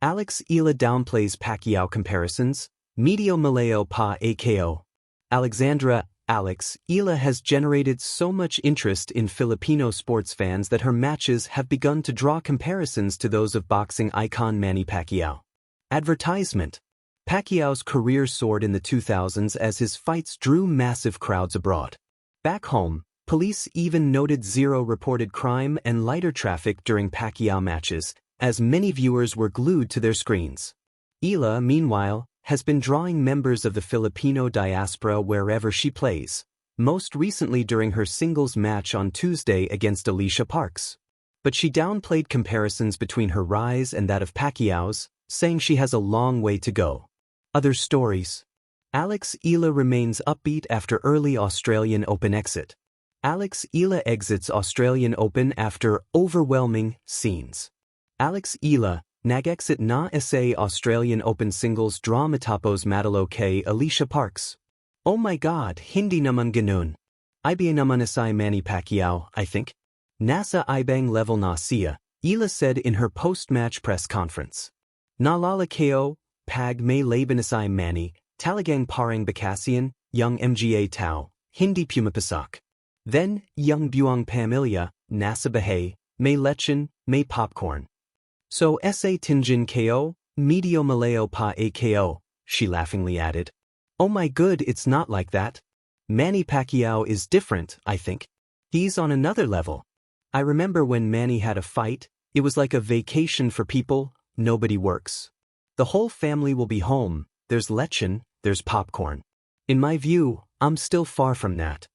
Alex Eala downplays Pacquiao comparisons. Medyo Malayo Pacquiao. Alexandra Alex Eala has generated so much interest in Filipino sports fans that her matches have begun to draw comparisons to those of boxing icon Manny Pacquiao. Advertisement. Pacquiao's career soared in the 2000s as his fights drew massive crowds abroad. Back home, police even noted zero reported crime and lighter traffic during Pacquiao matches, as many viewers were glued to their screens. Eala, meanwhile, has been drawing members of the Filipino diaspora wherever she plays, most recently during her singles match on Tuesday against Alicia Parks. But she downplayed comparisons between her rise and that of Pacquiao's, saying she has a long way to go. Other stories. Alex Eala remains upbeat after early Australian Open exit. Alex Eala exits Australian Open after overwhelming scenes. Alex Eala nag-exit na sa Australian Open singles draw matapos matalo kay Alicia Parks. Oh my God, hindi naman ganun. Iba naman asay Manny Pacquiao, I think. Nasa ibang level na siya, Eala said in her post-match press conference. Naalala ko, pag may laban asay Manny, talagang parang bakasyon, yung mga tao, hindi pumapasak. Then, yung buong pamilya, nasa bahay, may lechon, may popcorn. So sa tingin ko, medyo malayo pa ako, she laughingly added. Oh my good, it's not like that. Manny Pacquiao is different, I think. He's on another level. I remember when Manny had a fight, it was like a vacation for people, nobody works. The whole family will be home, there's lechon, there's popcorn. In my view, I'm still far from that.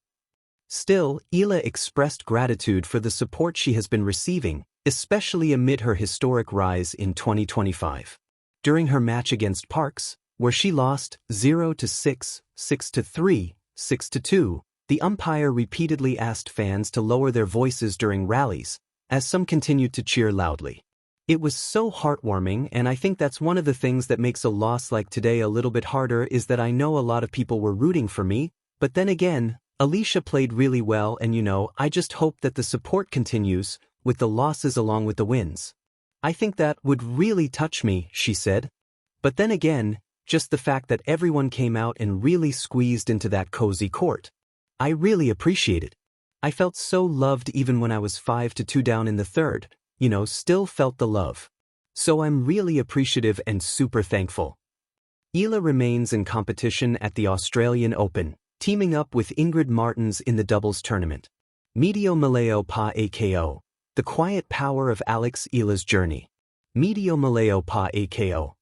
Still, Eala expressed gratitude for the support she has been receiving, especially amid her historic rise in 2025. During her match against Parks, where she lost 0-6, 6-3, 6-2, the umpire repeatedly asked fans to lower their voices during rallies, as some continued to cheer loudly. It was so heartwarming, and I think that's one of the things that makes a loss like today a little bit harder is that I know a lot of people were rooting for me, but then again, Alicia played really well and I just hope that the support continues, with the losses along with the wins. I think that would really touch me, she said. But then again, just the fact that everyone came out and really squeezed into that cozy court. I really appreciate it. I felt so loved even when I was 5-2 down in the third, still felt the love. So I'm really appreciative and super thankful. Eala remains in competition at the Australian Open, teaming up with Ingrid Martins in the doubles tournament. Medyo Malayo Pacquiao. The quiet power of Alex Eala's journey. Medyo Malayo Pacquiao.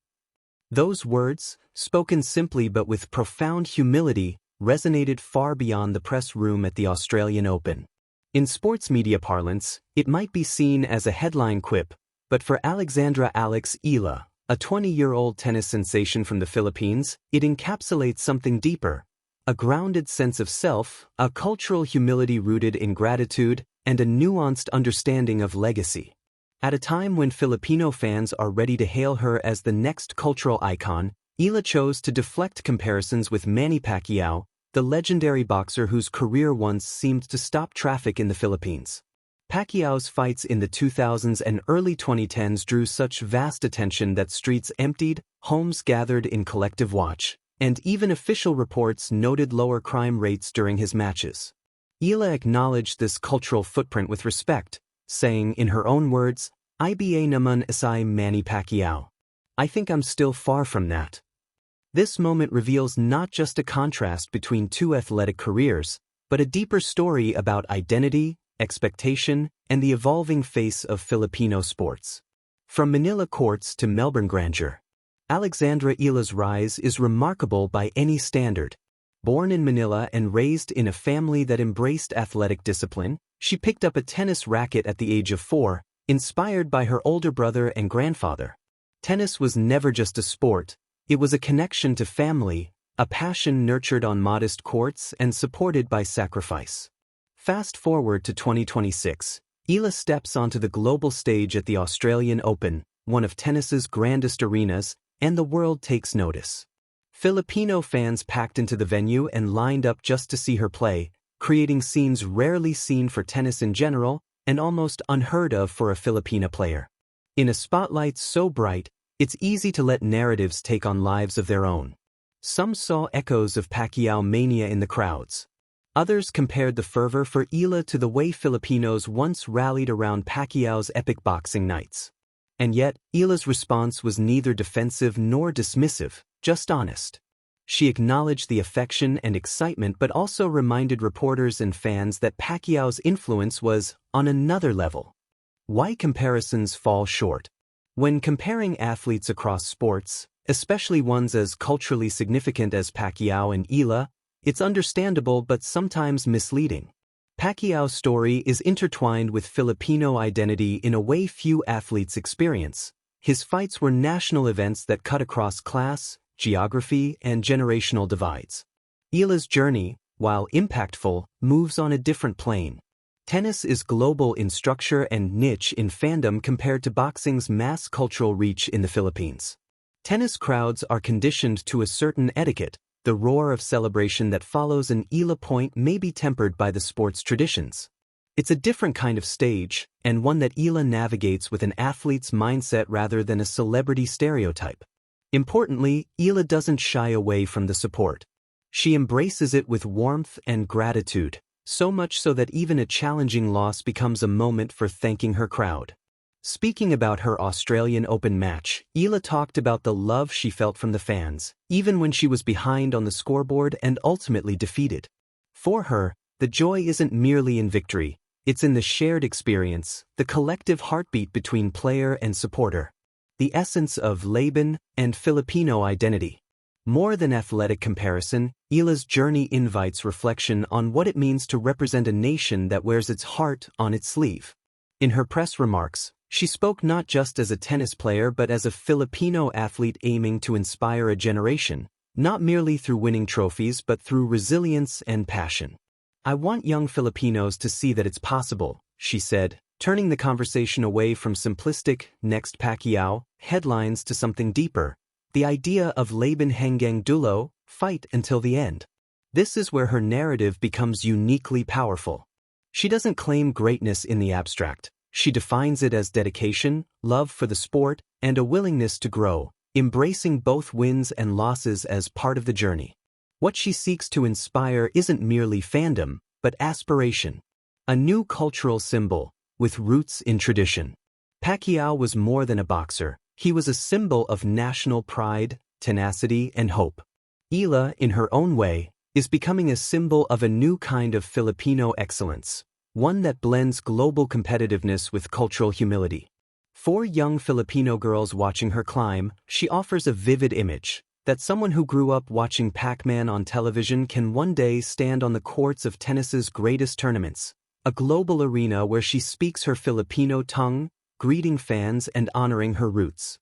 Those words, spoken simply but with profound humility, resonated far beyond the press room at the Australian Open. In sports media parlance, it might be seen as a headline quip, but for Alexandra Alex Eala, a 20-year-old tennis sensation from the Philippines, it encapsulates something deeper, a grounded sense of self, a cultural humility rooted in gratitude, and a nuanced understanding of legacy. At a time when Filipino fans are ready to hail her as the next cultural icon, Eala chose to deflect comparisons with Manny Pacquiao, the legendary boxer whose career once seemed to stop traffic in the Philippines. Pacquiao's fights in the 2000s and early 2010s drew such vast attention that streets emptied, homes gathered in collective watch, and even official reports noted lower crime rates during his matches. Eala acknowledged this cultural footprint with respect, saying in her own words, "Iba naman asay Manny Pacquiao. I think I'm still far from that." This moment reveals not just a contrast between two athletic careers, but a deeper story about identity, expectation, and the evolving face of Filipino sports. From Manila courts to Melbourne grandeur, Alexandra Eala's rise is remarkable by any standard. Born in Manila and raised in a family that embraced athletic discipline, she picked up a tennis racket at the age of 4, inspired by her older brother and grandfather. Tennis was never just a sport, it was a connection to family, a passion nurtured on modest courts and supported by sacrifice. Fast forward to 2026, Eala steps onto the global stage at the Australian Open, one of tennis's grandest arenas, and the world takes notice. Filipino fans packed into the venue and lined up just to see her play, creating scenes rarely seen for tennis in general and almost unheard of for a Filipina player. In a spotlight so bright, It's easy to let narratives take on lives of their own. Some saw echoes of Pacquiao mania in the crowds. Others compared the fervor for Eala to the way Filipinos once rallied around Pacquiao's epic boxing nights. And yet, Eala's response was neither defensive nor dismissive, just honest. She acknowledged the affection and excitement but also reminded reporters and fans that Pacquiao's influence was on another level. Why comparisons fall short? When comparing athletes across sports, especially ones as culturally significant as Pacquiao and Eala, it's understandable but sometimes misleading. Pacquiao's story is intertwined with Filipino identity in a way few athletes experience. His fights were national events that cut across class, geography, and generational divides. Eala's journey, while impactful, moves on a different plane. Tennis is global in structure and niche in fandom compared to boxing's mass cultural reach in the Philippines. Tennis crowds are conditioned to a certain etiquette. The roar of celebration that follows an Eala point may be tempered by the sport's traditions. It's a different kind of stage, and one that Eala navigates with an athlete's mindset rather than a celebrity stereotype. Importantly, Eala doesn't shy away from the support. She embraces it with warmth and gratitude, so much so that even a challenging loss becomes a moment for thanking her crowd. Speaking about her Australian Open match, Eala talked about the love she felt from the fans, even when she was behind on the scoreboard and ultimately defeated. For her, the joy isn't merely in victory, it's in the shared experience, the collective heartbeat between player and supporter. The essence of Laban and Filipino identity. More than athletic comparison, Eala's journey invites reflection on what it means to represent a nation that wears its heart on its sleeve. In her press remarks, she spoke not just as a tennis player but as a Filipino athlete aiming to inspire a generation, not merely through winning trophies but through resilience and passion. "I want young Filipinos to see that it's possible," she said, turning the conversation away from simplistic, "Next Pacquiao" headlines to something deeper, the idea of Laban hanggang dulo, fight until the end. This is where her narrative becomes uniquely powerful. She doesn't claim greatness in the abstract. She defines it as dedication, love for the sport, and a willingness to grow, embracing both wins and losses as part of the journey. What she seeks to inspire isn't merely fandom, but aspiration. A new cultural symbol, with roots in tradition. Pacquiao was more than a boxer. He was a symbol of national pride, tenacity, and hope. Eala, in her own way, is becoming a symbol of a new kind of Filipino excellence. One that blends global competitiveness with cultural humility. For young Filipino girls watching her climb, she offers a vivid image that someone who grew up watching Pac-Man on television can one day stand on the courts of tennis's greatest tournaments, a global arena where she speaks her Filipino tongue, greeting fans and honoring her roots.